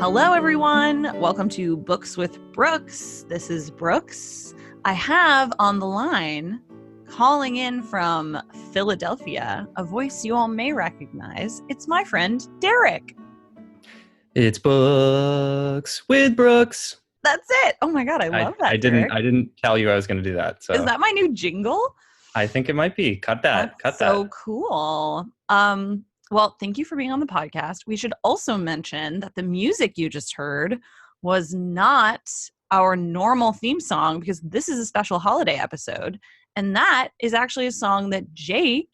Hello, everyone. Welcome to Books with Brookes. This is Brookes. I have on the line, calling in from Philadelphia, a voice you all may recognize. It's my friend, Derek. It's Books with Brookes. That's it. Oh my God, I love that, Derek. I didn't tell you I was going to do that. So Is that my new jingle? I think it might be. Cut that. That's so cool. Well, thank you for being on the podcast. We should also mention that the music you just heard was not our normal theme song because this is a special holiday episode. And that is actually a song that Derek,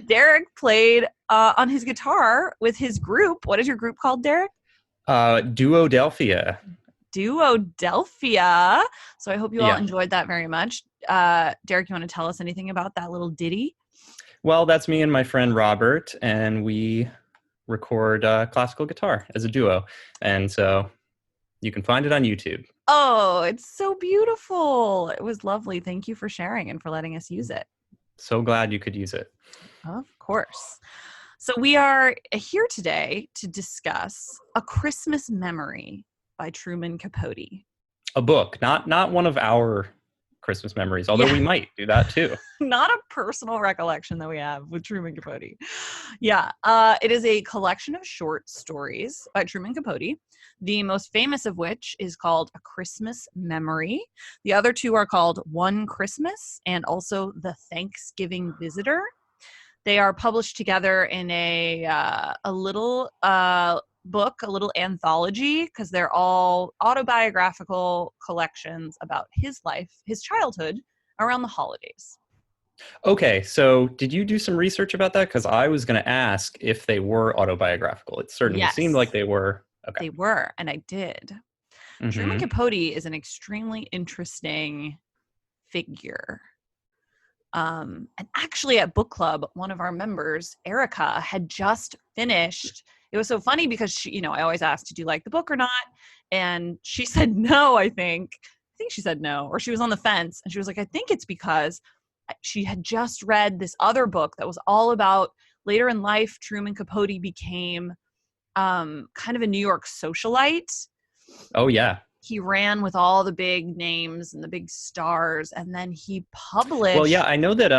Derek played on his guitar with his group. What is your group called, Derek? Duodelphia. Duodelphia. So I hope you all enjoyed that very much. Derek, you want to tell us anything about that little ditty? Well, that's me and my friend Robert, and we record classical guitar as a duo. And so you can find it on YouTube. Oh, it's so beautiful. It was lovely. Thank you for sharing and for letting us use it. So glad you could use it. Of course. So we are here today to discuss A Christmas Memory by Truman Capote. A book, not one of our Christmas memories, although we might do that too. Not a personal recollection that we have with Truman Capote. It is a collection of short stories by Truman Capote, the most famous of which is called A Christmas Memory. The other two are called One Christmas and also The Thanksgiving Visitor. They are published together in a little book, a little anthology, because they're all autobiographical collections about his life, his childhood around the holidays. Okay, so did you do some research about that? Because I was going to ask if they were autobiographical. It certainly seemed like they were. Okay. They were, and I did. Mm-hmm. Truman Capote is an extremely interesting figure. And actually at book club, one of our members, Erica, had just finished. It was so funny because she, I always asked, did you like the book or not? And she said no, I think she said no, or she was on the fence. And she was like, I think it's because she had just read this other book that was all about later in life, Truman Capote became kind of a New York socialite. Oh, yeah. He ran with all the big names and the big stars, and then he published. Well, yeah, I know that.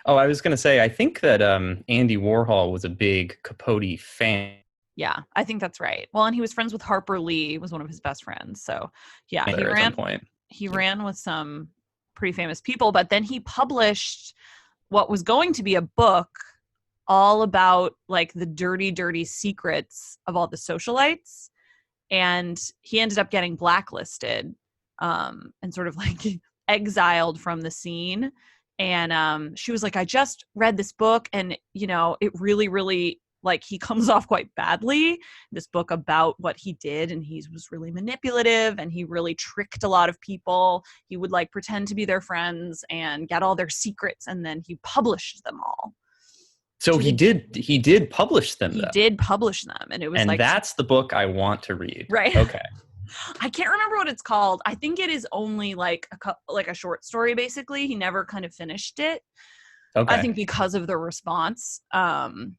I was going to say, I think that Andy Warhol was a big Capote fan. Yeah, I think that's right. Well, and he was friends with Harper Lee, was one of his best friends. So, yeah, he ran with some pretty famous people, but then he published what was going to be a book all about like the dirty, dirty secrets of all the socialites. And he ended up getting blacklisted and sort of like exiled from the scene. And she was like, I just read this book and, it really, really, like, he comes off quite badly, this book about what he did. And he was really manipulative and he really tricked a lot of people. He would like pretend to be their friends and get all their secrets. And then he published them all. So he did publish them. He did publish them, and it was that's the book I want to read. Right. Okay. I can't remember what it's called. I think it is only like a short story. Basically, he never kind of finished it. Okay. I think because of the response. And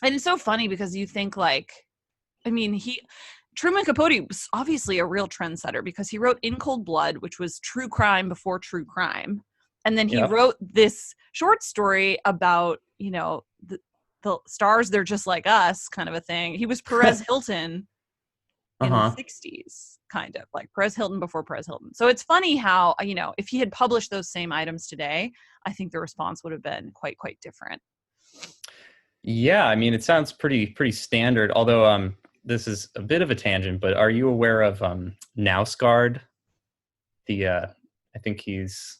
it's so funny because you think Truman Capote was obviously a real trendsetter because he wrote In Cold Blood, which was true crime before true crime. And then he wrote this short story about, the stars, they're just like us kind of a thing. He was Perez Hilton in the 60s, kind of like Perez Hilton before Perez Hilton. So it's funny how, if he had published those same items today, I think the response would have been quite, quite different. Yeah, I mean, it sounds pretty standard, although this is a bit of a tangent, but are you aware of Knausgaard? I think he's...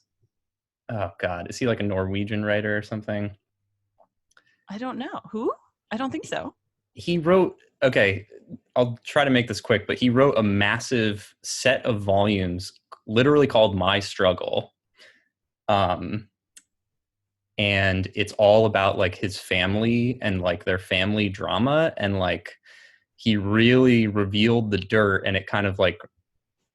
Oh, God. Is he like a Norwegian writer or something? I don't know. Who? I don't think so. He wrote, I'll try to make this quick, but he wrote a massive set of volumes literally called My Struggle. And it's all about like his family and like their family drama. And like he really revealed the dirt and it kind of like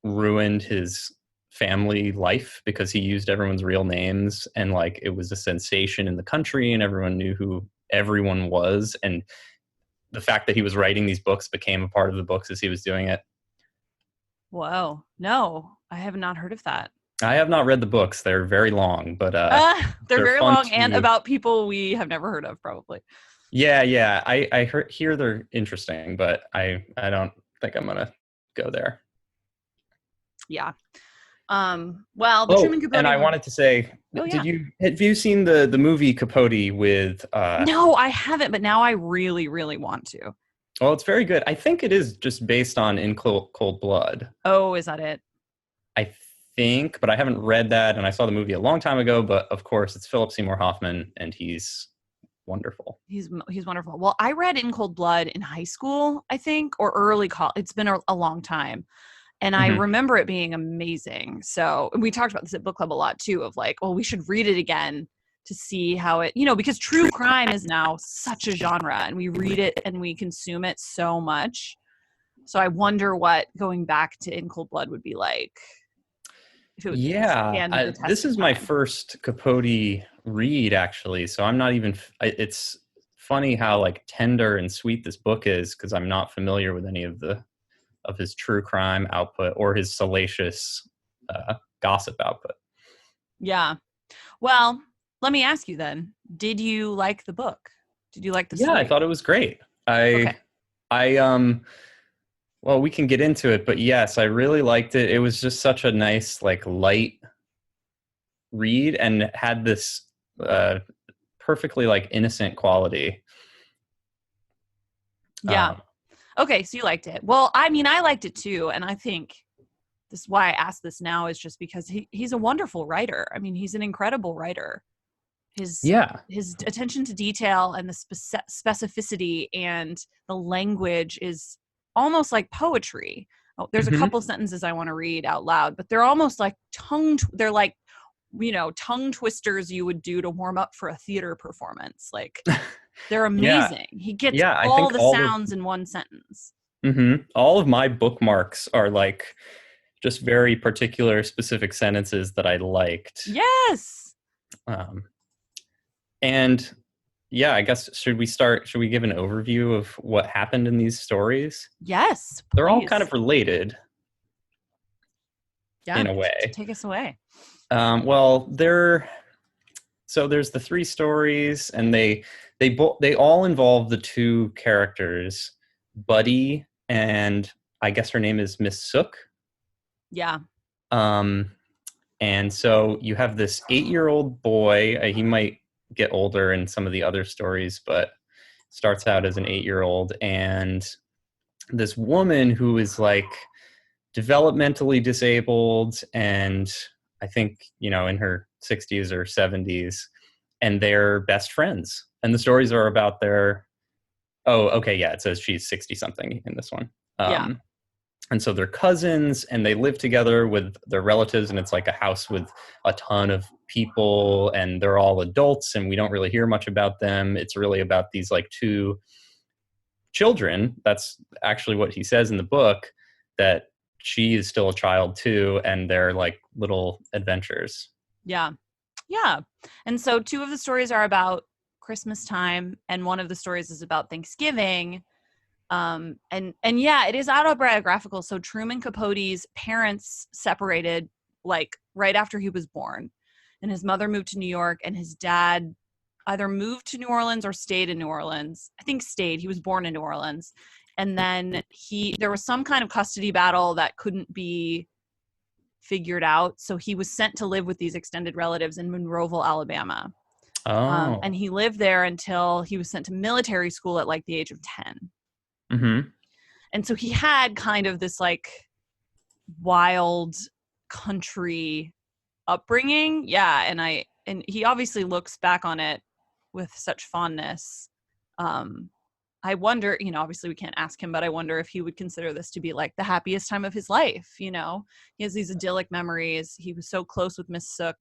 ruined his family life because he used everyone's real names and like it was a sensation in the country and everyone knew who everyone was, and the fact that he was writing these books became a part of the books as he was doing it. Whoa. No, I have not heard of that. I have not read the books. They're very long, but they're very long to... and about people we have never heard of, probably. Yeah. I hear they're interesting, but I don't think I'm gonna go there. Yeah. Well, the Truman Capote and I wanted to say, have you seen the movie Capote with? No, I haven't, but now I really, really want to. Well, it's very good. I think it is just based on In Cold Blood. Oh, is that it? I think, but I haven't read that, and I saw the movie a long time ago. But of course, it's Philip Seymour Hoffman, and he's wonderful. He's wonderful. Well, I read In Cold Blood in high school, I think, or early college. It's been a long time. And I remember it being amazing. So we talked about this at book club a lot too, of like, well, we should read it again to see how it, because true crime is now such a genre and we read it and we consume it so much. So I wonder what going back to In Cold Blood would be like. This is my first Capote read, actually. So I'm not even, it's funny how like tender and sweet this book is, because I'm not familiar with any of his true crime output or his salacious gossip output. Yeah. Well, let me ask you then, did you like the book? Did you like the story? Yeah, I thought it was great. Well, we can get into it, but yes, I really liked it. It was just such a nice, like, light read and had this perfectly, like, innocent quality. Yeah. Okay, so you liked it. Well, I mean, I liked it too, and I think this is why I asked this now is just because he's a wonderful writer. I mean, he's an incredible writer. His attention to detail and the specificity and the language is almost like poetry. Oh, there's a couple sentences I want to read out loud, but they're almost like tongue twisters you would do to warm up for a theater performance. Like, they're amazing. He gets all the sounds in one sentence. All of my bookmarks are like just very particular, specific sentences that I liked. Yes. And yeah, I guess should we give an overview of what happened in these stories? Yes, please. They're all kind of related. Yeah, in a way. Take us away. Well, there's the three stories, and they all involve the two characters, Buddy, and I guess her name is Miss Sook. Yeah. And so you have this 8-year-old boy. He might get older in some of the other stories, but starts out as an 8-year-old, and this woman who is like developmentally disabled, and I think, in her 60s or 70s, and they're best friends. And the stories are about their, it says she's 60 something in this one. And so they're cousins, and they live together with their relatives, and it's like a house with a ton of people, and they're all adults, and we don't really hear much about them. It's really about these like two children. That's actually what he says in the book, that she is still a child too, and they're like little adventers. Yeah. And so 2 of the stories are about Christmas time, and one of the stories is about Thanksgiving. And it is autobiographical. So Truman Capote's parents separated like right after he was born, and his mother moved to New York, and his dad either moved to New Orleans or stayed in New Orleans. I think stayed. He was born in New Orleans. And then there was some kind of custody battle that couldn't be figured out. So he was sent to live with these extended relatives in Monroeville, Alabama. And he lived there until he was sent to military school at like the age of 10. And so he had kind of this like wild country upbringing. Yeah. And he obviously looks back on it with such fondness. I wonder, obviously we can't ask him, but I wonder if he would consider this to be like the happiest time of his life. He has these idyllic memories. He was so close with Miss Sook,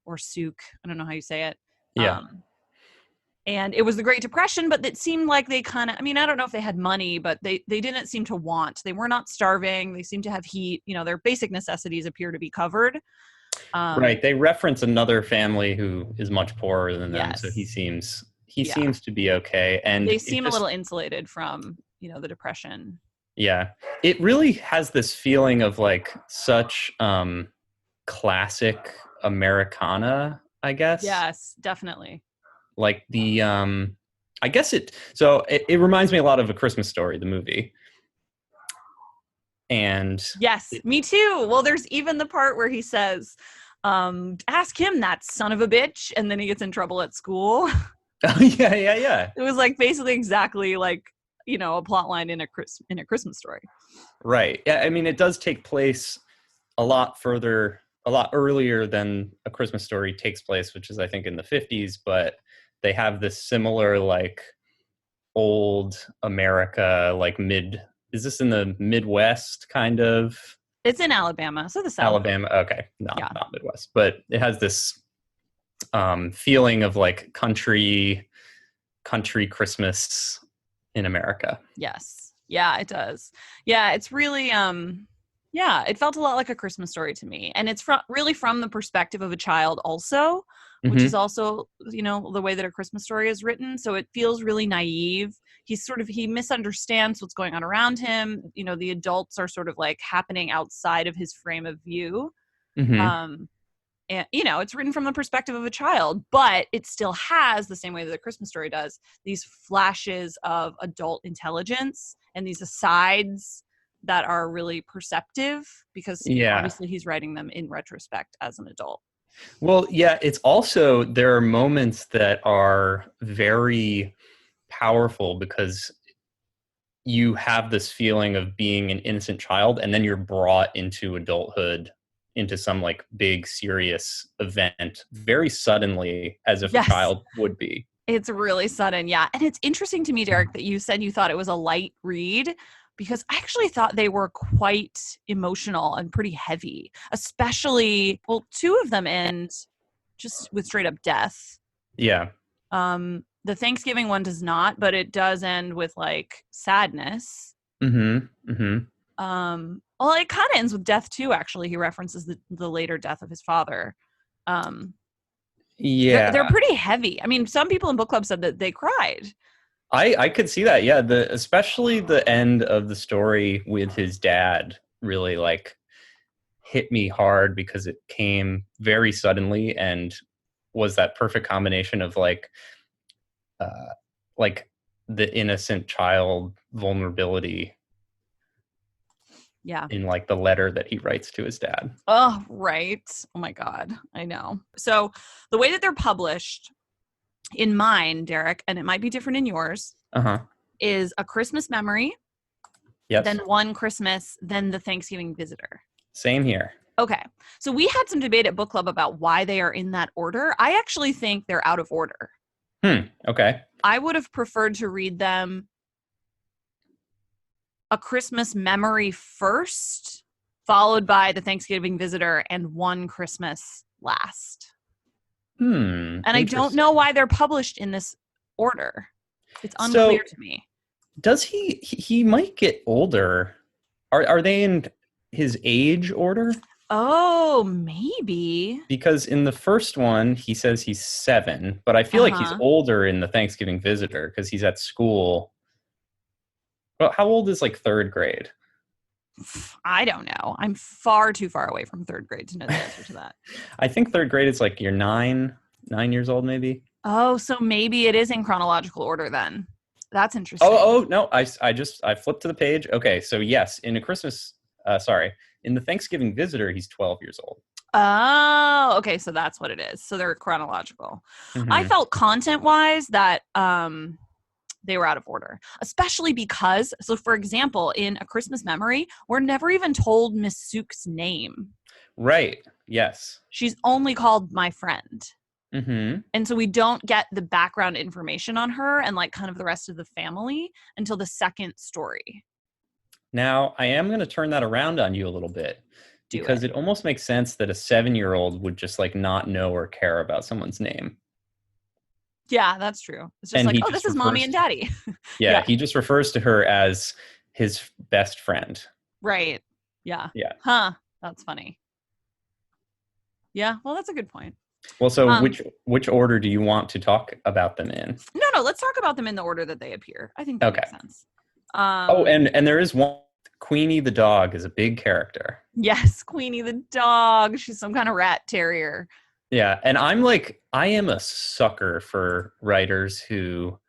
or Sook. I don't know how you say it. Yeah. And it was the Great Depression, but it seemed like they kind of, I don't know if they had money, but they didn't seem to want. They were not starving. They seemed to have heat. Their basic necessities appear to be covered. Right. They reference another family who is much poorer than them. Yes. So he seems he seems to be okay. And they seem a little insulated from, the Depression. Yeah. It really has this feeling of like such classic Americana, I guess. Yes, definitely. Like I guess it reminds me a lot of A Christmas Story, the movie. And yes, me too. Well, there's even the part where he says, ask him, that son of a bitch, and then he gets in trouble at school. Oh, yeah. It was like basically exactly like, a plot line in a Christmas Story. Right. Yeah, I mean, it does take place a lot earlier than A Christmas Story takes place, which is I think in the 50s, but they have this similar like old America, like is this in the Midwest kind of? It's in Alabama, so the South. Alabama, okay, not Midwest, but it has this feeling of like country Christmas in America. Yes, yeah, it does. Yeah, it's really it felt a lot like A Christmas Story to me, and it's really from the perspective of a child also, which is also the way that A Christmas Story is written. So it feels really naive. He misunderstands what's going on around him. The adults are sort of like happening outside of his frame of view. And it's written from the perspective of a child, but it still has, the same way that A Christmas Story does, these flashes of adult intelligence and these asides that are really perceptive because obviously he's writing them in retrospect as an adult. Well, yeah, it's also, there are moments that are very powerful because you have this feeling of being an innocent child and then you're brought into adulthood, into some like big serious event very suddenly, as if a child would be. It's really sudden. Yeah. And it's interesting to me, Derek, that you said you thought it was a light read, because I actually thought they were quite emotional and pretty heavy, especially, two of them end just with straight up death. Yeah. The Thanksgiving one does not, but it does end with like sadness. Well, it kind of ends with death too, actually. He references the later death of his father. They're pretty heavy. I mean, some people in book club said that they cried. I could see that. Yeah. Especially the end of the story with his dad really like hit me hard because it came very suddenly and was that perfect combination of like the innocent child vulnerability. Yeah. In like the letter that he writes to his dad. Oh, right. Oh my God. I know. So the way that they're published in mine, Derek, and it might be different in yours, is A Christmas Memory, then One Christmas, then The Thanksgiving Visitor. Same here. Okay. So we had some debate at book club about why they are in that order. I actually think they're out of order. Okay. I would have preferred to read them A Christmas Memory first, followed by The Thanksgiving Visitor, and One Christmas last. And I don't know why they're published in this order. It's unclear to me. Does he might get older? Are they in his age order? Oh, maybe. Because in the first one, he says he's 7, but I feel like he's older in The Thanksgiving Visitor because he's at school. Well, how old is like 3rd grade? I don't know. I'm far too far away from 3rd grade to know the answer to that. I think 3rd grade is like you're 9 years old, maybe. Oh, so maybe it is in chronological order then. That's interesting. Oh no, I flipped to the page. Okay, so yes, in in The Thanksgiving Visitor, he's 12 years old. Oh, okay, so that's what it is. So they're chronological. I felt content-wise that they were out of order, especially because, so for example, in A Christmas Memory, we're never even told Miss Sook's name. Right. Yes. She's only called my friend. And so we don't get the background information on her and like kind of the rest of the family until the second story. Now, I am going to turn that around on you a little bit because it almost makes sense that a 7-year-old would just like not know or care about someone's name. Yeah, that's true. It's just like, this is mommy and daddy. Yeah, he just refers to her as his best friend. Right. Yeah. Yeah. Huh. That's funny. Yeah, well, that's a good point. Well, so which order do you want to talk about them in? No, let's talk about them in the order that they appear. I think that makes sense. And there is one. Queenie the dog is a big character. Yes, Queenie the dog. She's some kind of rat terrier. Yeah, and I am a sucker for writers who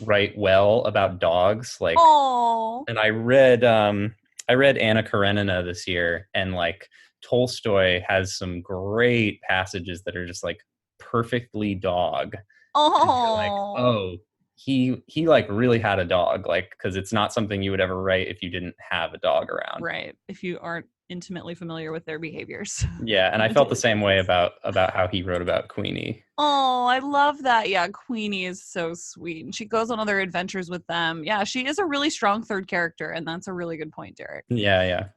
write well about dogs. Like, oh, and I read Anna Karenina this year, and like Tolstoy has some great passages that are just like perfectly dog. Oh, like, oh, he like really had a dog, like, because it's not something you would ever write if you didn't have a dog around, right? If you aren't intimately familiar with their behaviors. Yeah, and I felt the same way about how he wrote about Queenie. Oh, I love that. Yeah, Queenie is so sweet, and she goes on other adventures with them. Yeah, she is a really strong third character, and that's a really good point, Derek. Yeah.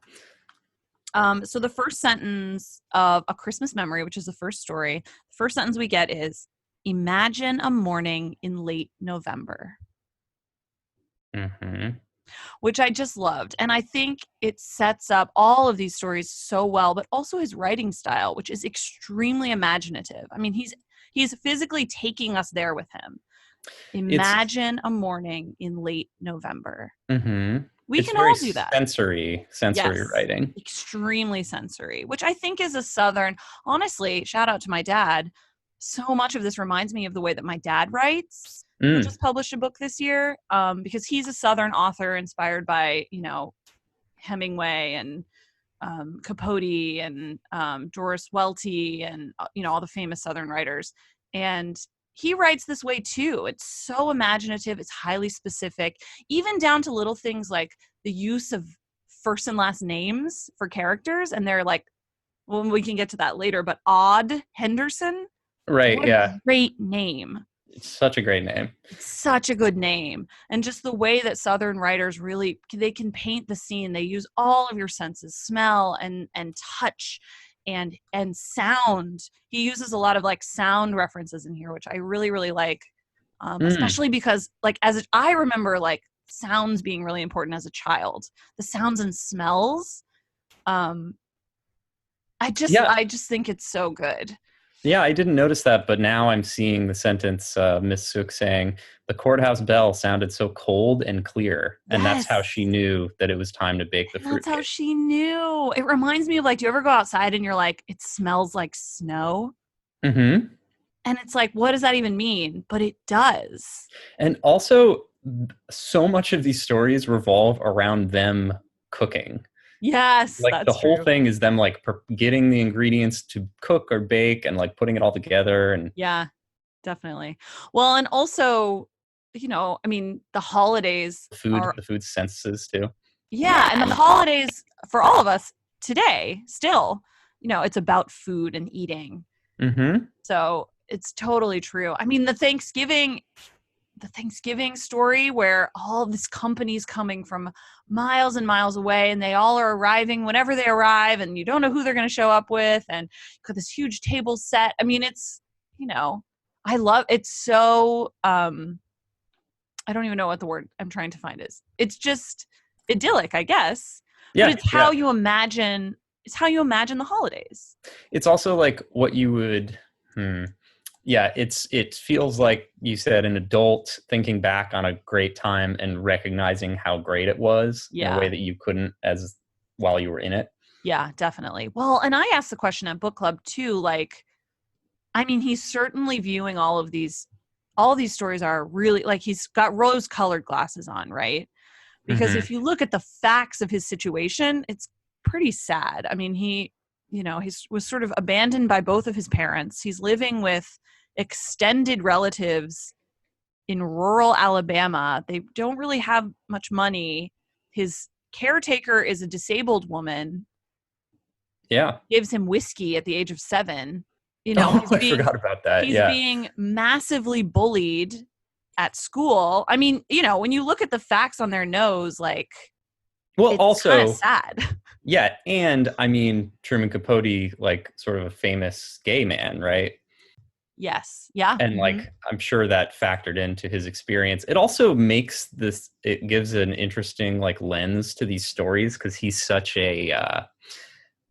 So the first sentence of A Christmas Memory, which is the first story, the first sentence we get is, "Imagine a morning in late November." Mm-hmm. Which I just loved. And I think it sets up all of these stories so well, but also his writing style, which is extremely imaginative. I mean, he's physically taking us there with him. Imagine a morning in late November. Mm-hmm. We can all do that. Sensory yes, writing. Extremely sensory, which I think is a Southern, honestly, shout out to my dad. So much of this reminds me of the way that my dad writes, who just published a book this year, because he's a Southern author inspired by, Hemingway and Capote and Doris Welty and, all the famous Southern writers. And he writes this way too. It's so imaginative. It's highly specific, even down to little things like the use of first and last names for characters. And they're like, well, we can get to that later, but Odd Henderson. Right. What a great name. It's such a great name. It's such a good name. And just the way that Southern writers really, they can paint the scene. They use all of your senses, smell and touch and sound. He uses a lot of like sound references in here, which I really, really like. Especially because like I remember like sounds being really important as a child. The sounds and smells. I just think it's so good. Yeah, I didn't notice that, but now I'm seeing the sentence, Miss Sook saying, "The courthouse bell sounded so cold and clear." And that's how she knew that it was time to bake the fruit. That's how she knew. It reminds me of like, do you ever go outside and you're like, it smells like snow? Mm-hmm. And it's like, what does that even mean? But it does. And also, so much of these stories revolve around them cooking. Yes, like the whole thing is them like getting the ingredients to cook or bake and like putting it all together. And yeah, definitely. Well, and also, I mean, the holidays, the food senses too. Yeah, and the holidays for all of us today, still, it's about food and eating. Mm-hmm. So it's totally true. I mean, the Thanksgiving story where all this company's coming from miles and miles away and they all are arriving whenever they arrive and you don't know who they're going to show up with and got this huge table set. I mean, it's, I love it's so I don't even know what the word I'm trying to find is. It's just idyllic, I guess. Yeah, but it's how you imagine the holidays. It's also like what you would yeah, it feels like you said an adult thinking back on a great time and recognizing how great it was in a way that you couldn't as while you were in it. Yeah, definitely. Well, and I asked the question at book club too, like, I mean, he's certainly viewing all these stories are really like he's got rose-colored glasses on, right? Because if you look at the facts of his situation, it's pretty sad. I mean, he was sort of abandoned by both of his parents. He's living with extended relatives in rural Alabama. They don't really have much money. His caretaker is a disabled woman. Yeah. Gives him whiskey at the age of 7. I forgot about that. He's being massively bullied at school. I mean, when you look at the facts on their nose, like, well, it's also kind of sad. Yeah, and I mean, Truman Capote, like, sort of a famous gay man, right? Yes. Yeah. And like, I'm sure that factored into his experience. It also makes it gives an interesting like lens to these stories because he's such a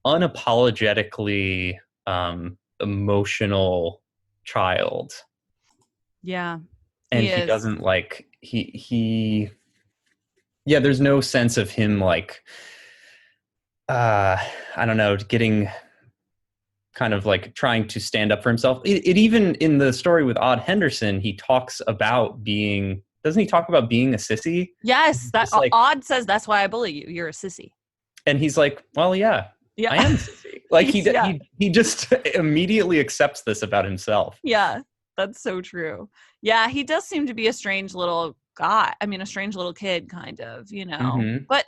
unapologetically emotional child. Yeah. And he doesn't like, yeah, there's no sense of him like, I don't know, getting kind of like trying to stand up for himself. It even in the story with Odd Henderson, he talks about doesn't he talk about being a sissy? Yes, that like, Odd says, that's why I bully you. You're a sissy. And he's like, well, yeah. I am a sissy. Like he just immediately accepts this about himself. Yeah, that's so true. Yeah, he does seem to be a strange little guy. I mean, a strange little kid, kind of, you know. Mm-hmm. But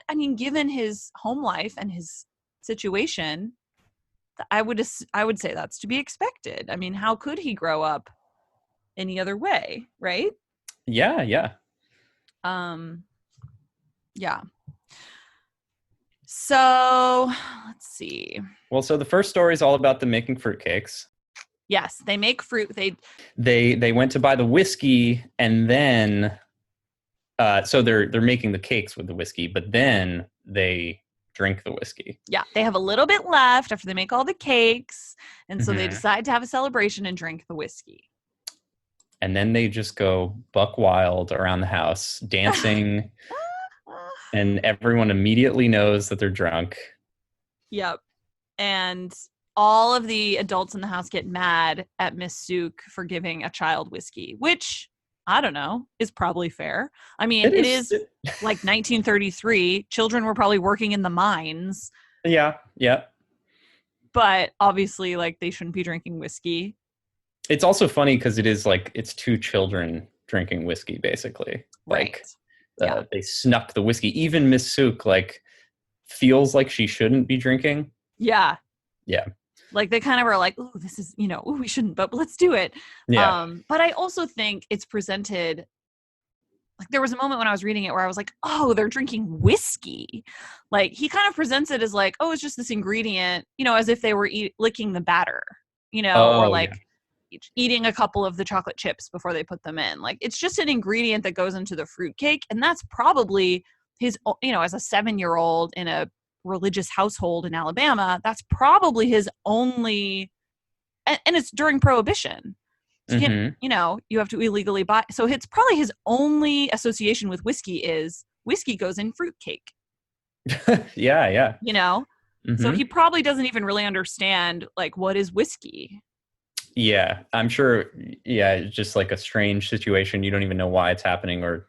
I mean, given his home life and his situation, I would say that's to be expected. I mean, how could he grow up any other way, right? Yeah. Yeah. So let's see. Well, so the first story is all about them making fruitcakes. Yes, they make fruit. They went to buy the whiskey, and then so they're making the cakes with the whiskey, but then they drink the whiskey. Yeah, they have a little bit left after they make all the cakes, and so they decide to have a celebration and drink the whiskey. And then they just go buck wild around the house, dancing, and everyone immediately knows that they're drunk. Yep. And all of the adults in the house get mad at Miss Sook for giving a child whiskey, which, I don't know, is probably fair. I mean, it is like 1933. Children were probably working in the mines. Yeah. But obviously, like, they shouldn't be drinking whiskey. It's also funny because it is like, it's two children drinking whiskey, basically. Right. Like, they snuck the whiskey. Even Miss Sook, like, feels like she shouldn't be drinking. Yeah. Yeah. Like, they kind of are like, oh, this is, you know, we shouldn't, but let's do it. Yeah. But I also think it's presented, like, there was a moment when I was reading it where I was like, oh, they're drinking whiskey. Like, he kind of presents it as like, oh, it's just this ingredient, you know, as if they were licking the batter, you know, or like eating a couple of the chocolate chips before they put them in. Like, it's just an ingredient that goes into the fruitcake. And that's probably his, you know, as a 7-year-old in a religious household in Alabama, that's probably his only, and it's during Prohibition. So you can't, you know, you have to illegally buy. So it's probably his only association with whiskey is whiskey goes in fruitcake. Yeah. You know? So he probably doesn't even really understand, like, what is whiskey? Yeah, I'm sure. Yeah, it's just like a strange situation. You don't even know why it's happening, or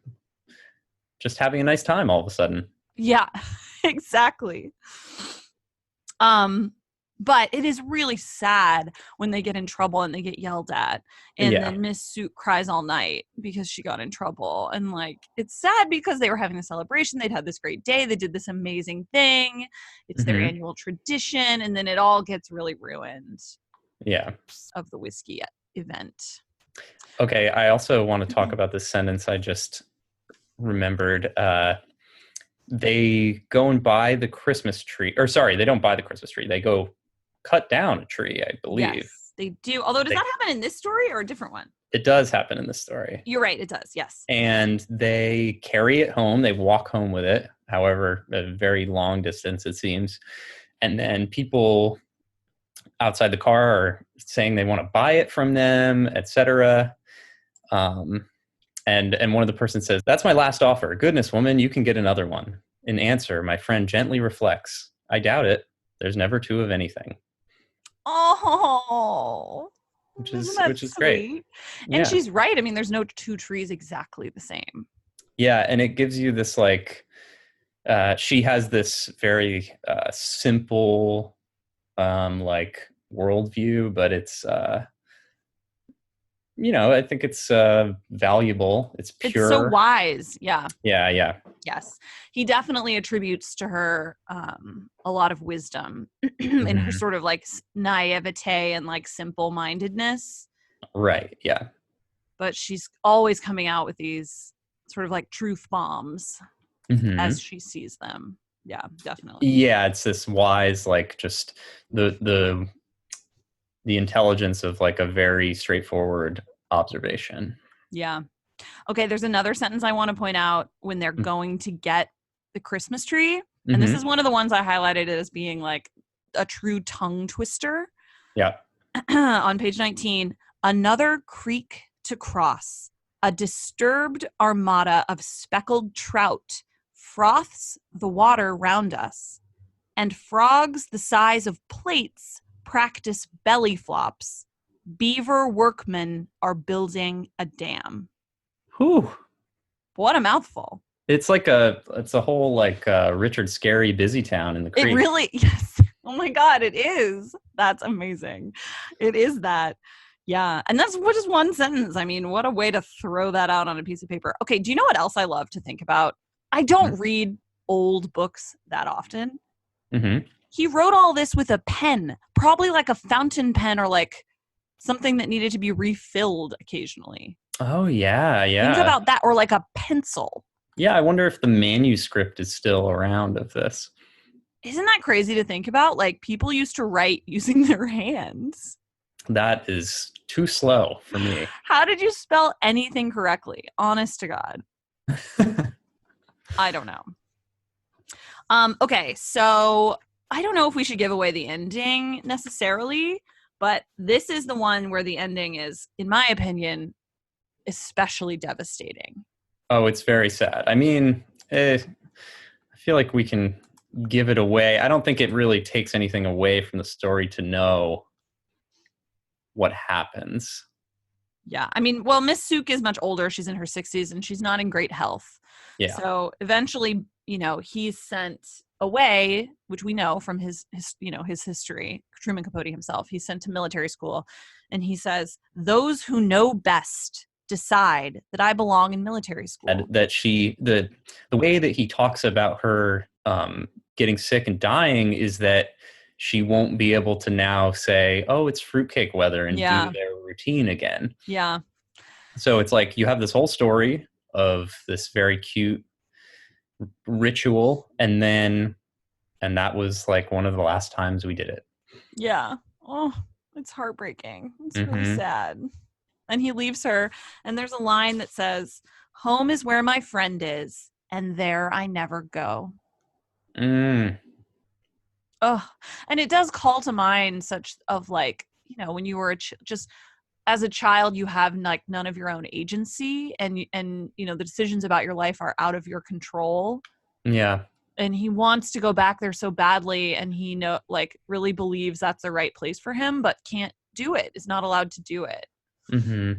just having a nice time all of a sudden. Yeah, exactly. But it is really sad when they get in trouble and they get yelled at. And then Miss Sook cries all night because she got in trouble. And, like, it's sad because they were having a celebration. They'd had this great day. They did this amazing thing. It's their annual tradition. And then it all gets really ruined. Yeah. Of the whiskey event. Okay, I also want to talk about this sentence I just remembered. They go and buy the Christmas tree. Or sorry, they don't buy the Christmas tree. They go cut down a tree, I believe. Yes, they do. Although, does that happen in this story or a different one? It does happen in this story. You're right, it does, yes. And they carry it home. They walk home with it, however, a very long distance, it seems. And then people outside the car are saying they want to buy it from them, etc. And one of the persons says, "That's my last offer. Goodness, woman, you can get another one." In answer, my friend gently reflects, "I doubt it. There's never two of anything." Oh, which is great. And she's right. I mean, there's no two trees exactly the same. Yeah, and it gives you this, like, she has this very simple, like, worldview, but it's you know, I think it's valuable. It's pure. It's so wise. Yeah. Yeah. Yes. He definitely attributes to her a lot of wisdom in her sort of, like, naivete and, like, simple-mindedness. Right. Yeah. But she's always coming out with these sort of, like, truth bombs as she sees them. Yeah, definitely. Yeah, it's this wise, like, just the intelligence of, like, a very straightforward observation. Yeah. Okay, there's another sentence I want to point out when they're going to get the Christmas tree. And this is one of the ones I highlighted as being, like, a true tongue twister. Yeah. on page 19, another creek to cross. A disturbed armada of speckled trout froths the water round us, and frogs the size of plates practice belly flops. Beaver workmen are building a dam. Whew. What a mouthful. It's a whole like Richard Scarry busy town in the creek. It really, yes. Oh my God, it is. That's amazing. It is that. Yeah. And that's just one sentence. I mean, what a way to throw that out on a piece of paper. Okay. Do you know what else I love to think about? I don't read old books that often. Mm-hmm. He wrote all this with a pen, probably like a fountain pen or like something that needed to be refilled occasionally. Oh, yeah. Think about that. Or like a pencil. Yeah. I wonder if the manuscript is still around of this. Isn't that crazy to think about? Like, people used to write using their hands. That is too slow for me. How did you spell anything correctly? Honest to God. I don't know. Okay, so I don't know if we should give away the ending necessarily, but this is the one where the ending is, in my opinion, especially devastating. Oh, it's very sad. I mean, I feel like we can give it away. I don't think it really takes anything away from the story to know what happens. Yeah. I mean, well, Miss Suk is much older. She's in her 60s and she's not in great health. Yeah. So eventually, he's sent away, which we know from his history, Truman Capote himself. He's sent to military school and he says, those who know best decide that I belong in military school. That the way that he talks about her getting sick and dying is that she won't be able to now say, oh, it's fruitcake weather and do their routine again. Yeah. So it's like you have this whole story of this very cute ritual and that was like one of the last times we did it. Yeah. Oh, it's heartbreaking. It's really sad. And he leaves her and there's a line that says, home is where my friend is and there I never go. Oh, and it does call to mind such of like, when you were just as a child, you have like none of your own agency and the decisions about your life are out of your control. Yeah. And he wants to go back there so badly. And he really believes that's the right place for him, but can't do it. Is not allowed to do it. Mm-hmm.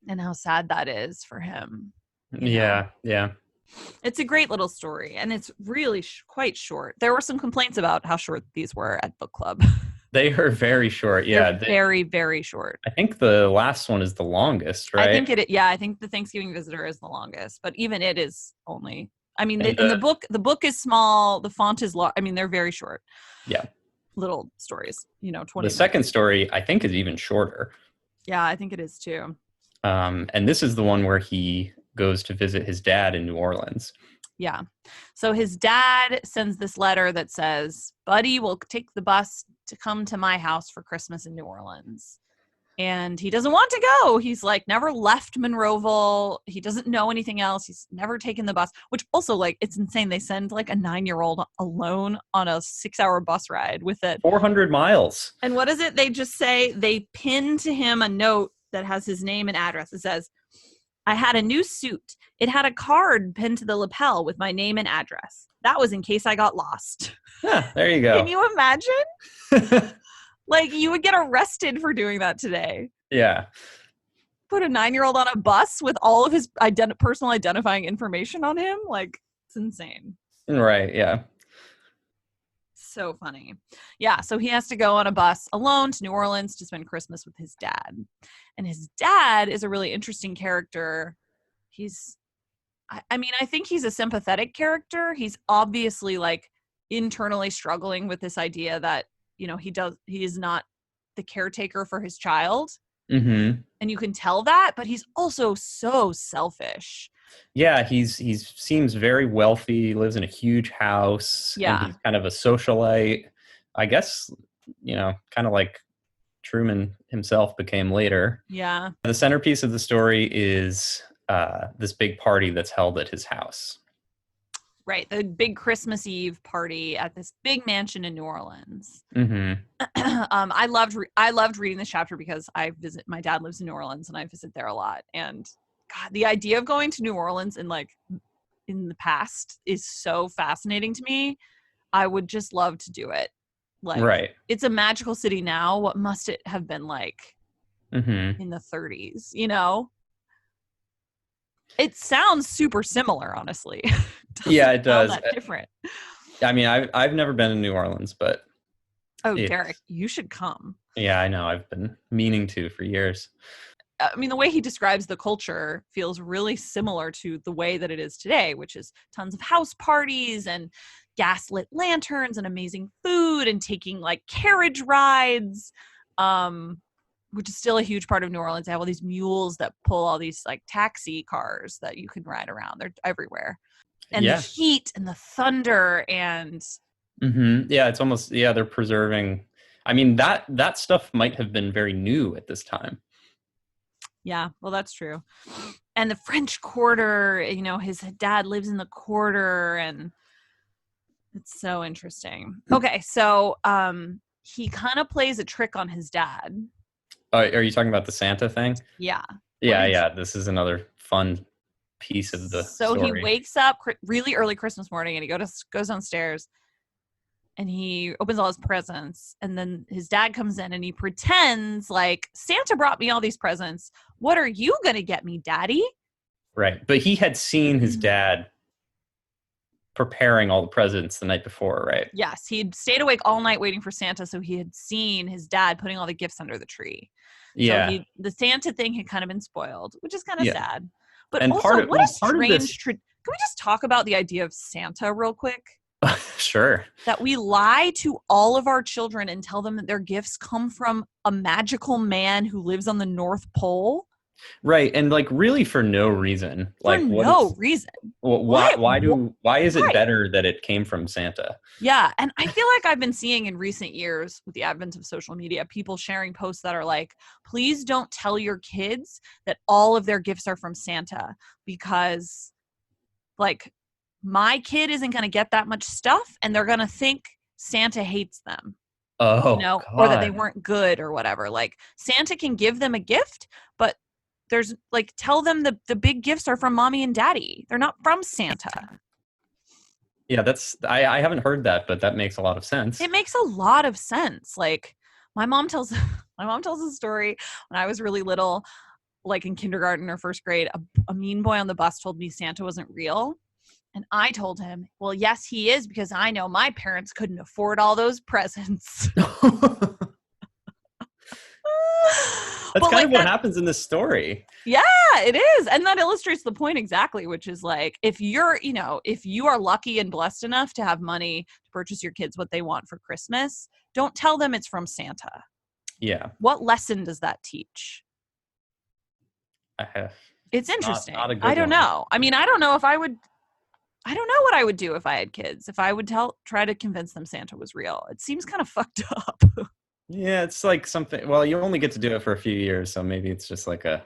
And how sad that is for him. Yeah. Yeah. It's a great little story, and it's really quite short. There were some complaints about how short these were at book club. They are very short. Yeah. They're very, very short. I think the last one is the longest, right? I think the Thanksgiving Visitor is the longest, but even it is only, the book is small. The font is large. I mean, they're very short. Yeah. Little stories, 20 The second story, I think, is even shorter. Yeah, I think it is too. And this is the one where he goes to visit his dad in New Orleans. Yeah. So his dad sends this letter that says, Buddy will take the bus to come to my house for Christmas in New Orleans. And he doesn't want to go. He's like never left Monroeville. He doesn't know anything else. He's never taken the bus, which also like, it's insane. They send like a 9-year-old alone on a 6-hour bus ride with it. 400 miles. And what is it? They just say they pin to him a note that has his name and address. It says, I had a new suit. It had a card pinned to the lapel with my name and address. That was in case I got lost. Yeah, there you go. Can you imagine? Like, you would get arrested for doing that today. Yeah. Put a 9-year-old on a bus with all of his personal identifying information on him? Like, it's insane. Right, yeah. So funny. Yeah, so he has to go on a bus alone to New Orleans to spend Christmas with his dad. And his dad is a really interesting character. I think he's a sympathetic character. He's obviously like internally struggling with this idea that, he is not the caretaker for his child. Mm-hmm. And you can tell that, but he's also so selfish. Yeah, he seems very wealthy, lives in a huge house. Yeah. And he's kind of a socialite. I guess, kind of like Truman himself became later. Yeah. The centerpiece of the story is this big party that's held at his house. Right, the big Christmas Eve party at this big mansion in New Orleans. Mm-hmm. I loved reading this chapter because my dad lives in New Orleans and I visit there a lot. And God, the idea of going to New Orleans in the past is so fascinating to me. I would just love to do it. Like, right. It's a magical city now. What must it have been like in the 30s? It sounds super similar, honestly. Yeah, it does. Sound that different. I mean, I've never been in New Orleans, but Derek, you should come. Yeah, I know. I've been meaning to for years. I mean, the way he describes the culture feels really similar to the way that it is today, which is tons of house parties and gaslit lanterns and amazing food and taking like carriage rides, which is still a huge part of New Orleans. They have all these mules that pull all these like taxi cars that you can ride around. They're everywhere. And the heat and the thunder and... Yeah, it's almost, they're preserving. I mean, that stuff might have been very new at this time. Yeah, well, that's true. And the French Quarter, his dad lives in the Quarter, and it's so interesting. Okay, so he kind of plays a trick on his dad. Are you talking about the Santa thing? Yeah. Yeah. This is another fun piece of the story. He wakes up really early Christmas morning, and he goes downstairs, and he opens all his presents, and then his dad comes in and he pretends like, Santa brought me all these presents. What are you going to get me, Daddy? Right. But he had seen his dad preparing all the presents the night before, right? Yes. He'd stayed awake all night waiting for Santa, so he had seen his dad putting all the gifts under the tree. Yeah. So the Santa thing had kind of been spoiled, which is kind of sad. But and also, what a strange... Can we just talk about the idea of Santa real quick? Sure. That we lie to all of our children and tell them that their gifts come from a magical man who lives on the North Pole. Right. And like really for no reason. Reason. Why is it better that it came from Santa? Yeah. And I feel like I've been seeing in recent years with the advent of social media, people sharing posts that are like, please don't tell your kids that all of their gifts are from Santa, because like, my kid isn't going to get that much stuff and they're going to think Santa hates them. God. Or that they weren't good or whatever. Like, Santa can give them a gift, but there's like, tell them the big gifts are from mommy and daddy. They're not from Santa. Yeah, I haven't heard that, but that makes a lot of sense. It makes a lot of sense. Like, my mom tells a story when I was really little, like in kindergarten or first grade, a mean boy on the bus told me Santa wasn't real. And I told him, well, yes, he is, because I know my parents couldn't afford all those presents. That's kind of what happens in this story. Yeah, it is. And that illustrates the point exactly, which is like, if you are lucky and blessed enough to have money to purchase your kids what they want for Christmas, don't tell them it's from Santa. Yeah. What lesson does that teach? It's interesting. Not a good I don't one. know. I mean, I don't know what I would do if I had kids. If I would try to convince them Santa was real. It seems kind of fucked up. Yeah, it's like something. Well, you only get to do it for a few years, so maybe it's just like a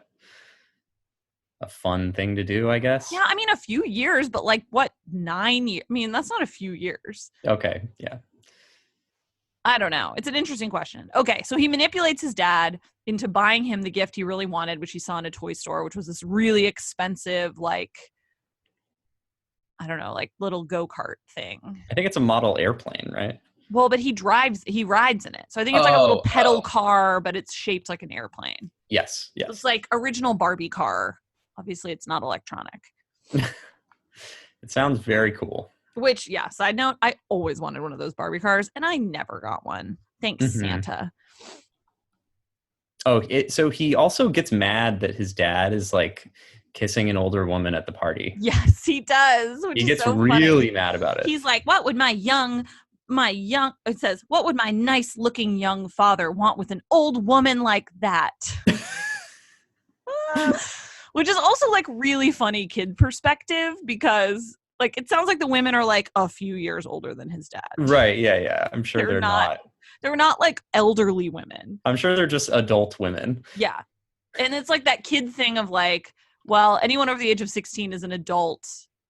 fun thing to do, I guess. Yeah, I mean, a few years, but like what, 9 years? I mean, that's not a few years. Okay, yeah. I don't know. It's an interesting question. Okay, so he manipulates his dad into buying him the gift he really wanted, which he saw in a toy store, which was this really expensive, like, I don't know, like little go-kart thing. I think it's a model airplane, right? Well, but he rides in it. So I think it's like a little pedal car, but it's shaped like an airplane. Yes. It's like original Barbie car. Obviously, it's not electronic. It sounds very cool. Which, yeah, side note, I always wanted one of those Barbie cars, and I never got one. Thanks, Santa. Oh, so he also gets mad that his dad is like kissing an older woman at the party. Yes, he does. He gets really mad about it. He's like, what would it says, what would my nice looking young father want with an old woman like that? Which is also like really funny kid perspective, because like it sounds like the women are like a few years older than his dad. Right, yeah. I'm sure they're not. They're not like elderly women. I'm sure they're just adult women. Yeah. And it's like that kid thing of like, well, anyone over the age of 16 is an adult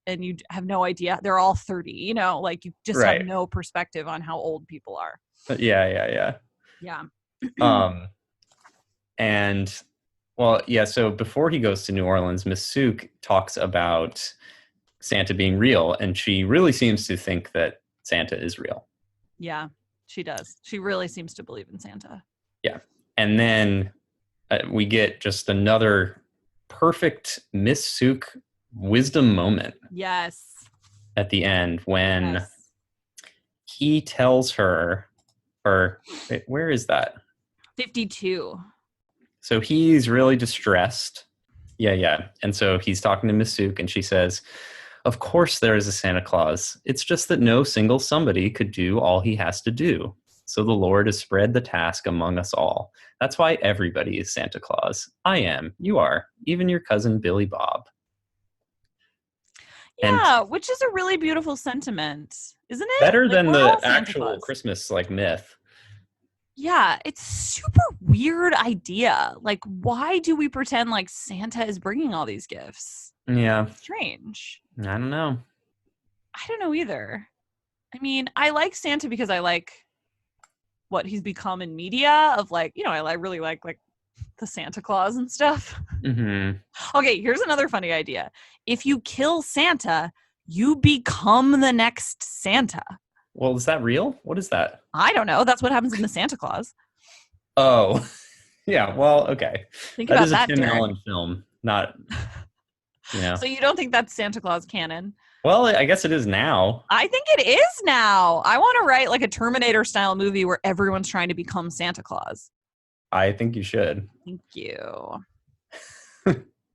and you have no idea. They're all 30, you know, like you just have no perspective on how old people are. Yeah. And well, yeah, so before he goes to New Orleans, Miss Suk talks about Santa being real, and she really seems to think that Santa is real. Yeah, she does. She really seems to believe in Santa. Yeah. And then we get just another perfect Miss Suk wisdom moment. Yes. At the end when he tells her, or where is that? 52. So he's really distressed. Yeah. And so he's talking to Miss Suk, and she says, "Of course there is a Santa Claus. It's just that no single somebody could do all he has to do. So the Lord has spread the task among us all. That's why everybody is Santa Claus. I am. You are. Even your cousin Billy Bob." Yeah, which is a really beautiful sentiment, isn't it? Better than the actual Christmas myth. Yeah, it's super weird idea. Like, why do we pretend like Santa is bringing all these gifts? Yeah. It's strange. I don't know. I don't know either. I mean, I like Santa because I like what he's become in media of like, you know, I really like the Santa Claus and stuff. Mm-hmm. Okay, here's another funny idea. If you kill Santa, you become the next Santa. Well, is that real? What is that? I don't know. That's what happens in the Santa Claus. Oh, yeah. Well, okay. Think about that. That is a Tim Allen film, not, you know. So you don't think that's Santa Claus canon? Well, I guess it is now. I think it is now. I want to write like a Terminator style movie where everyone's trying to become Santa Claus. I think you should. Thank you.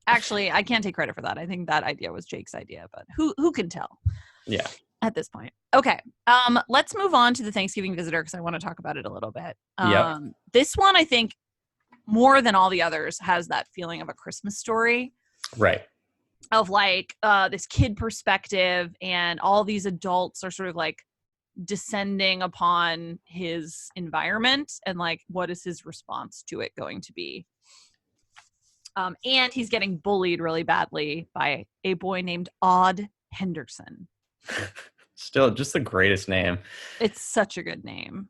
Actually, I can't take credit for that. I think that idea was Jake's idea, but who can tell? Yeah. At this point. Okay. Let's move on to the Thanksgiving Visitor because I want to talk about it a little bit. This one, I think, more than all the others, has that feeling of a Christmas story. Right. Of like this kid perspective, and all these adults are sort of like descending upon his environment, and like what is his response to it going to be. And he's getting bullied really badly by a boy named Odd Henderson. Still just the greatest name. It's such a good name.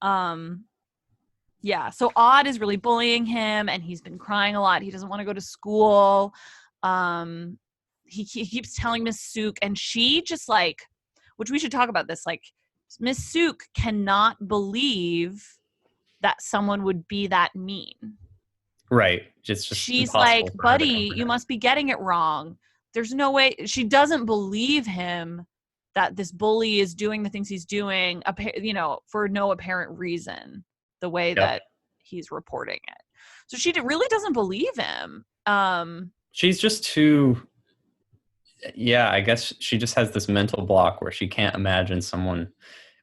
Yeah, so Odd is really bullying him, and he's been crying a lot. He doesn't want to go to school. He keeps telling Miss Suk, and she just like, which we should talk about this, like Miss Suk cannot believe that someone would be that mean. Right. It's just she's like, buddy, you must be getting it wrong. There's no way. She doesn't believe him that this bully is doing the things he's doing, you know, for no apparent reason, the way that he's reporting it. So she really doesn't believe him. She's just too, I guess she just has this mental block where she can't imagine someone.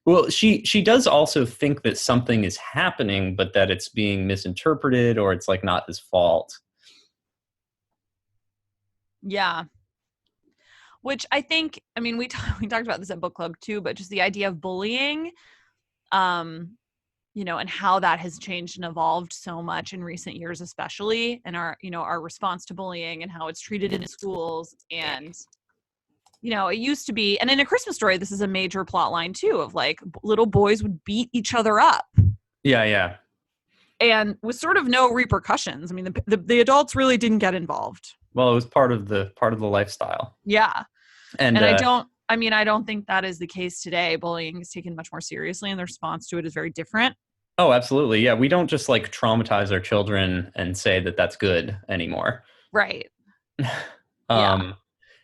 Well, she does also think that something is happening, but that it's being misinterpreted, or it's like not his fault. Yeah. Which I think, I mean, we talked about this at book club too, but just the idea of bullying, you know, and how that has changed and evolved so much in recent years, especially, and our, you know, our response to bullying and how it's treated in schools. And, you know, it used to be, and in A Christmas Story, this is a major plot line too, of like little boys would beat each other up. Yeah. And with sort of no repercussions. I mean, the adults really didn't get involved. Well, it was part of the lifestyle. Yeah. And I don't think that is the case today. Bullying is taken much more seriously, and the response to it is very different. Oh, absolutely. Yeah. We don't just like traumatize our children and say that that's good anymore. Right.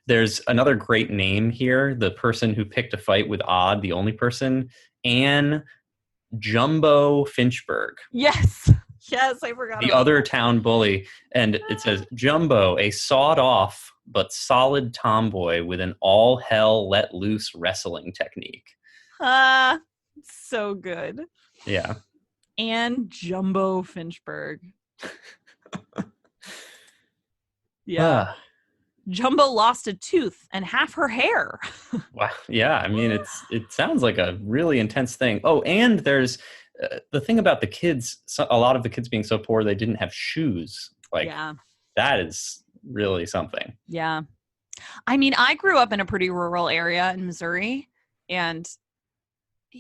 There's another great name here. The person who picked a fight with Odd, the only person, Anne Jumbo Finchberg. Yes, I forgot. The other town bully. And it says, Jumbo, a sawed-off but solid tomboy with an all-hell let-loose wrestling technique. So good. Yeah. And Jumbo Finchberg. Yeah. Jumbo lost a tooth and half her hair. Wow. Yeah. I mean, it sounds like a really intense thing. Oh, and there's the thing about the kids. A lot of the kids being so poor, they didn't have shoes. Like, that is really something. Yeah. I mean, I grew up in a pretty rural area in Missouri, and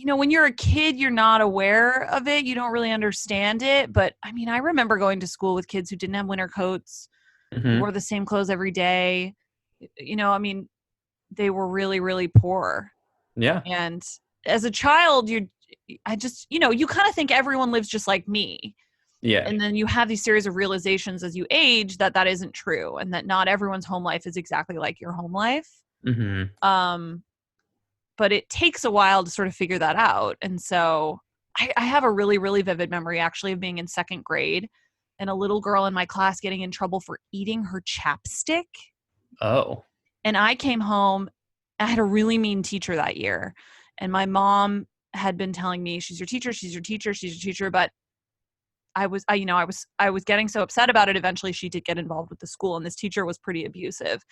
when you're a kid, you're not aware of it. You don't really understand it. But I mean, I remember going to school with kids who didn't have winter coats, who wore the same clothes every day. I mean, they were really, really poor. Yeah. And as a child, you kind of think everyone lives just like me. Yeah. And then you have these series of realizations as you age that isn't true, and that not everyone's home life is exactly like your home life. But it takes a while to sort of figure that out. And so I have a really, really vivid memory actually of being in second grade and a little girl in my class getting in trouble for eating her chapstick. Oh. And I came home. I had a really mean teacher that year. And my mom had been telling me, she's your teacher, she's your teacher, she's your teacher. But I was getting so upset about it. Eventually she did get involved with the school, and this teacher was pretty abusive.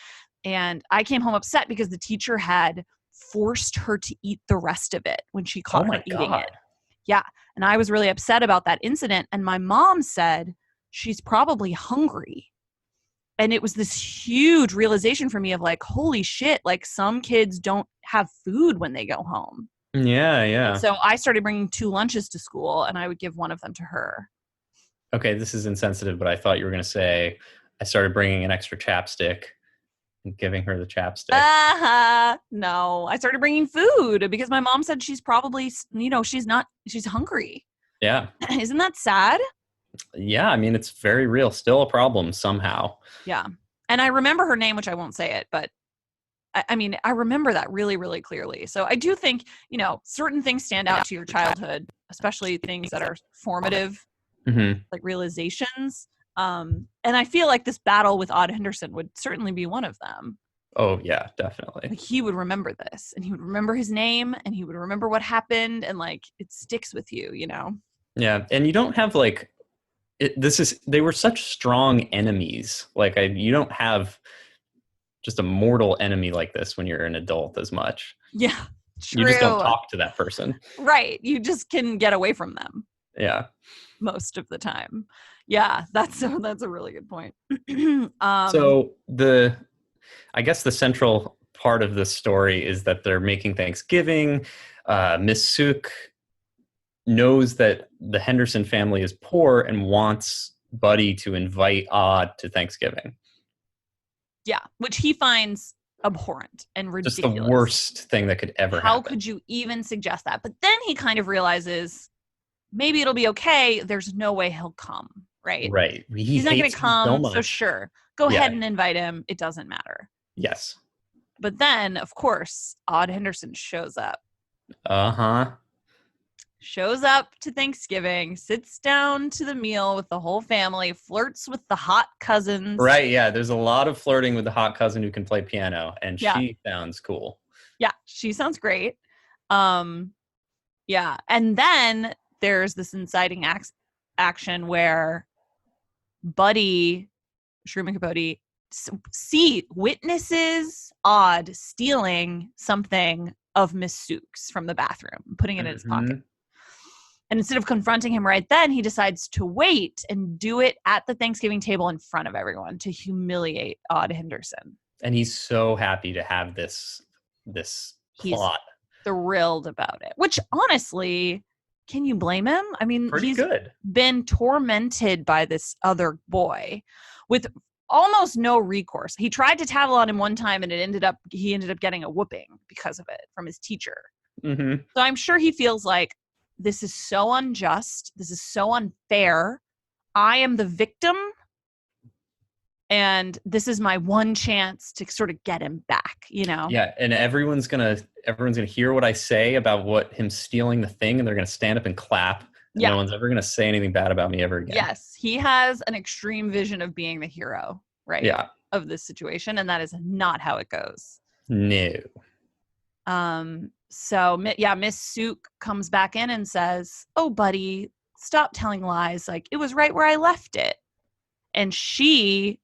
And I came home upset because the teacher had forced her to eat the rest of it when she caught her eating it. Yeah. And I was really upset about that incident. And my mom said, she's probably hungry. And it was this huge realization for me of like, holy shit, like some kids don't have food when they go home. Yeah, yeah. And so I started bringing 2 lunches to school, and I would give one of them to her. Okay, this is insensitive, but I thought you were going to say I started bringing an extra chapstick and giving her the chapstick. No, I started bringing food because my mom said she's probably, she's hungry. Yeah. Isn't that sad? Yeah, I mean, it's very real. Still a problem somehow. Yeah. And I remember her name, which I won't say it, but I mean, I remember that really, really clearly. So I do think, certain things stand out to your childhood, especially things that are formative, like realizations. And I feel like this battle with Odd Henderson would certainly be one of them. Oh, yeah, definitely. Like he would remember this, and he would remember his name, and he would remember what happened, and like it sticks with you, Yeah. And you don't have like, they were such strong enemies. Like you don't have just a mortal enemy like this when you're an adult as much. Yeah, true. You just don't talk to that person. Right. You just can get away from them. Yeah. Most of the time. Yeah, that's a really good point. So I guess the central part of this story is that they're making Thanksgiving. Miss Sook knows that the Henderson family is poor and wants Buddy to invite Odd to Thanksgiving. Yeah, which he finds abhorrent and ridiculous. Just the worst thing that could ever happen. How could you even suggest that? But then he kind of realizes maybe it'll be okay. There's no way he'll come, right? Right. He's not going to come, so sure. Go ahead and invite him. It doesn't matter. Yes. But then, of course, Odd Henderson shows up. Shows up to Thanksgiving, sits down to the meal with the whole family, flirts with the hot cousins. Right, yeah. There's a lot of flirting with the hot cousin who can play piano, and she sounds cool. Yeah, she sounds great. Yeah, and then there's this inciting action where Buddy, Truman Capote, witnesses Odd stealing something of Miss Sook's from the bathroom, putting it in his pocket. And instead of confronting him right then, he decides to wait and do it at the Thanksgiving table in front of everyone to humiliate Odd Henderson. And he's so happy to have this plot. He's thrilled about it, which honestly, can you blame him? I mean, he's been tormented by this other boy with almost no recourse. He tried to tattle on him one time, and he ended up getting a whooping because of it from his teacher. So I'm sure he feels like, this is so unjust. This is so unfair. I am the victim, and this is my one chance to sort of get him back, Yeah, and everyone's gonna hear what I say about him stealing the thing, and they're gonna stand up and clap. And no one's ever gonna say anything bad about me ever again. Yes, he has an extreme vision of being the hero, right? Yeah. Of this situation, and that is not how it goes. No. So, Miss Sook comes back in and says, "Oh, Buddy, stop telling lies. Like, it was right where I left it." And she,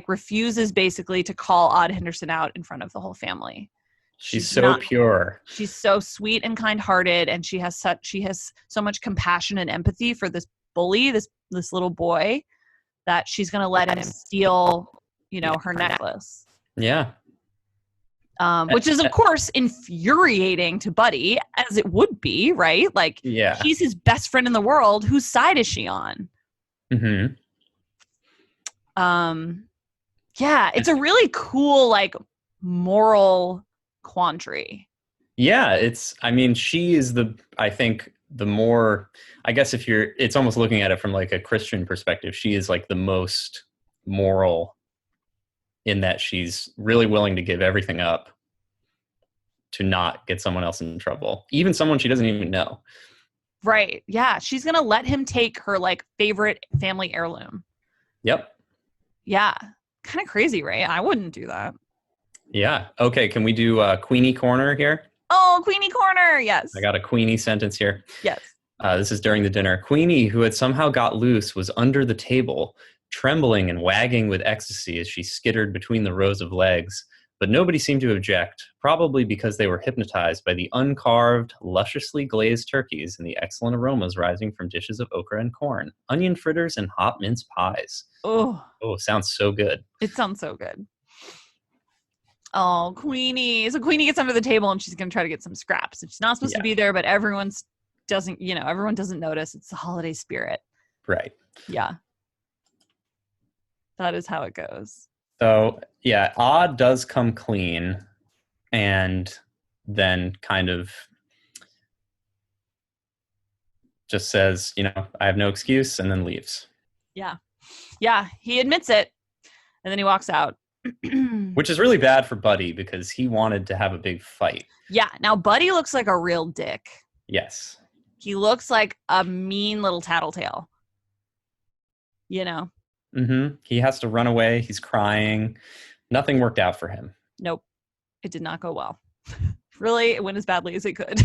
refuses basically to call Odd Henderson out in front of the whole family. She's so pure. She's so sweet and kind-hearted, and she has so much compassion and empathy for this bully, this little boy, that she's going to let him steal, her necklace. Yeah. Which is, of course, infuriating to Buddy, as it would be, right? Like, she's his best friend in the world. Whose side is she on? Mm-hmm. Yeah, it's a really cool, like, moral quandary. Yeah, she is I think the more, I guess it's almost looking at it from like a Christian perspective, she is like the most moral in that she's really willing to give everything up to not get someone else in trouble, even someone she doesn't even know. Right. Yeah. She's going to let him take her like favorite family heirloom. Yep. Yeah. Kind of crazy, right? I wouldn't do that. Yeah. Okay. Can we do Queenie Corner here? Oh, Queenie Corner. Yes. I got a Queenie sentence here. Yes. This is during the dinner. Queenie, who had somehow got loose, was under the table, trembling and wagging with ecstasy as she skittered between the rows of legs. But nobody seemed to object, probably because they were hypnotized by the uncarved, lusciously glazed turkeys and the excellent aromas rising from dishes of okra and corn, onion fritters, and hot mince pies. Oh, sounds so good. It sounds so good. Oh, Queenie. So Queenie gets under the table and she's going to try to get some scraps. She's not supposed to be there, but everyone doesn't notice. It's the holiday spirit. Right. Yeah. That is how it goes. So, yeah, Odd does come clean and then kind of just says, I have no excuse, and then leaves. Yeah. Yeah, he admits it, and then he walks out. Which is really bad for Buddy because he wanted to have a big fight. Yeah, now Buddy looks like a real dick. Yes. He looks like a mean little tattletale. Mm-hmm. He has to run away. He's crying. Nothing worked out for him. Nope. It did not go well. Really, it went as badly as it could.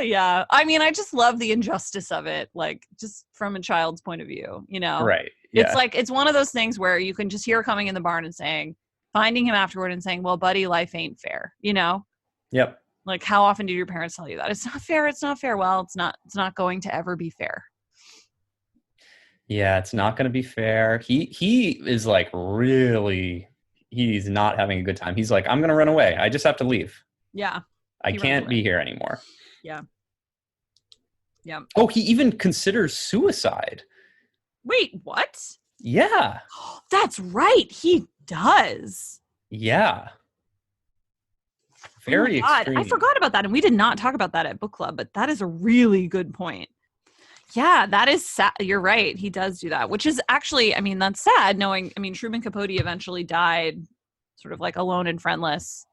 Yeah. I mean, I just love the injustice of it, like just from a child's point of view, Right. Yeah. It's one of those things where you can just hear her coming in the barn and finding him afterward and saying, well, Buddy, life ain't fair, Yep. Like, how often do your parents tell you that? It's not fair. It's not fair. Well, it's not going to ever be fair. Yeah, it's not going to be fair. He is like really, he's not having a good time. He's like, I'm going to run away. I just have to leave. Yeah. I can't be here anymore. Yeah. Yeah. Oh, he even considers suicide. Wait, what? Yeah. That's right. He does. Yeah. Very extreme. I forgot about that. And we did not talk about that at book club, but that is a really good point. Yeah, that is sad. You're right. He does do that, which is actually, that's sad knowing, Truman Capote eventually died sort of like alone and friendless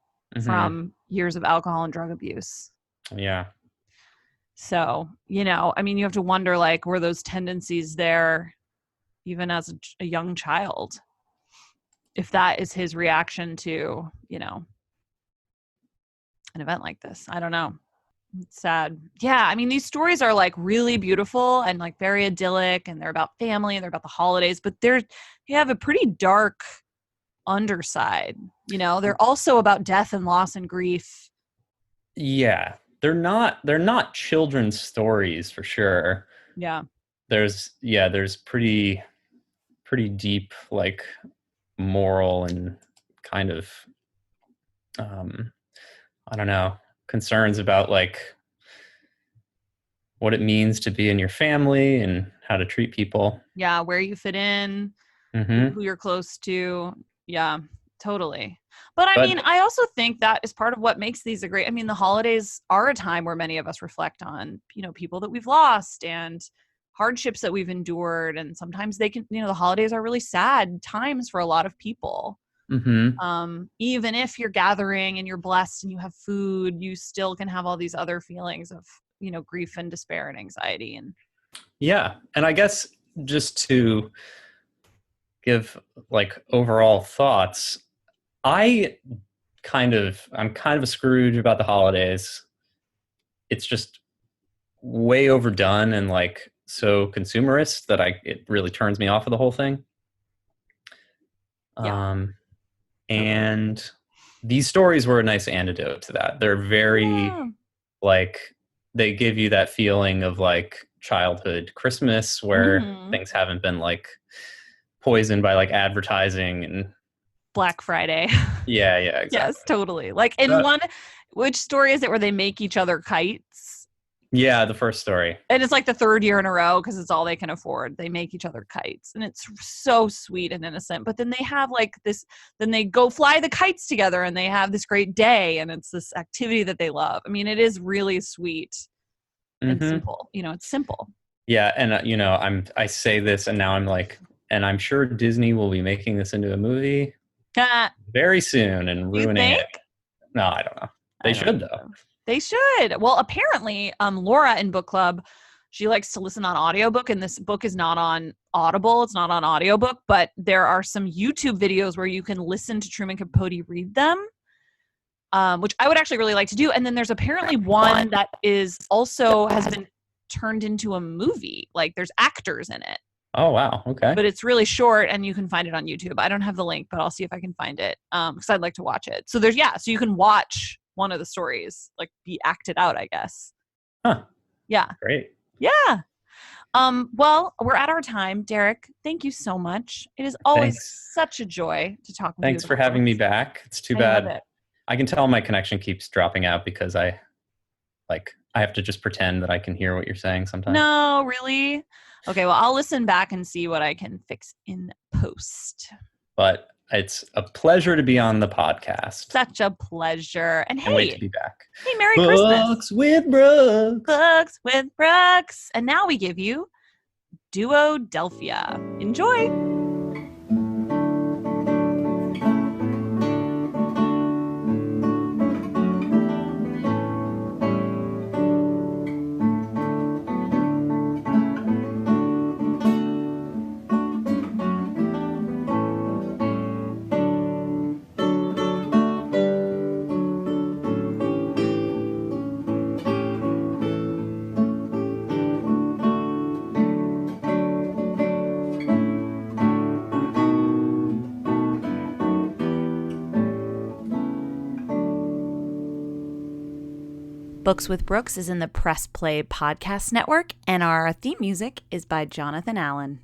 from years of alcohol and drug abuse. Yeah. So, you have to wonder, like, were those tendencies there even as a young child? If that is his reaction to, an event like this. I don't know. It's sad. Yeah, these stories are like really beautiful and like very idyllic, and they're about family and they're about the holidays, but they have a pretty dark underside. They're also about death and loss and grief. Yeah. They're not children's stories for sure. Yeah. There's pretty deep, like, moral and kind of I don't know, concerns about like what it means to be in your family and how to treat people. Yeah, where you fit in, who you're close to. Yeah, totally. But I also think that is part of what makes these a great, the holidays are a time where many of us reflect on, people that we've lost and hardships that we've endured. And sometimes they can, the holidays are really sad times for a lot of people. Even if you're gathering and you're blessed and you have food, you still can have all these other feelings of, grief and despair and anxiety. And yeah. And I guess just to give like overall thoughts, I'm kind of a Scrooge about the holidays. It's just way overdone and like so consumerist that it really turns me off of the whole thing. Yeah. And these stories were a nice antidote to that. They're very like, they give you that feeling of like childhood Christmas where things haven't been like poisoned by like advertising and Black Friday. Yeah, exactly. Yes, totally. Like in which story is it where they make each other kites? Yeah, the first story. And it's like the third year in a row because it's all they can afford. They make each other kites. And it's so sweet and innocent. But then they have like this, then they go fly the kites together and they have this great day. And it's this activity that they love. I mean, it is really sweet and simple. It's simple. Yeah. And, I say this and now I'm like, and I'm sure Disney will be making this into a movie very soon and ruining it. No, I don't know. They should, though. They should. Well, apparently, Laura in book club, she likes to listen on audiobook, and this book is not on Audible. It's not on audiobook, but there are some YouTube videos where you can listen to Truman Capote read them, which I would actually really like to do. And then there's apparently one that is also has been turned into a movie. Like there's actors in it. Oh, wow. Okay. But it's really short and you can find it on YouTube. I don't have the link, but I'll see if I can find it because I'd like to watch it. So so you can watch one of the stories like be acted out, I guess. Huh. Yeah. Great. Yeah. Well, we're at our time. Derek, thank you so much. It is always such a joy to talk with you. Thanks for having me back. It's too bad. I can tell my connection keeps dropping out because I have to just pretend that I can hear what you're saying sometimes. No, really? Okay, well, I'll listen back and see what I can fix in post. But it's a pleasure to be on the podcast. Such a pleasure. And can't wait to be back. Hey, Merry Christmas. Books with Brookes. Books with Brookes. And now we give you Duo Delphia. Enjoy. Books with Brookes is in the Press Play Podcast Network, and our theme music is by Jonathan Allen.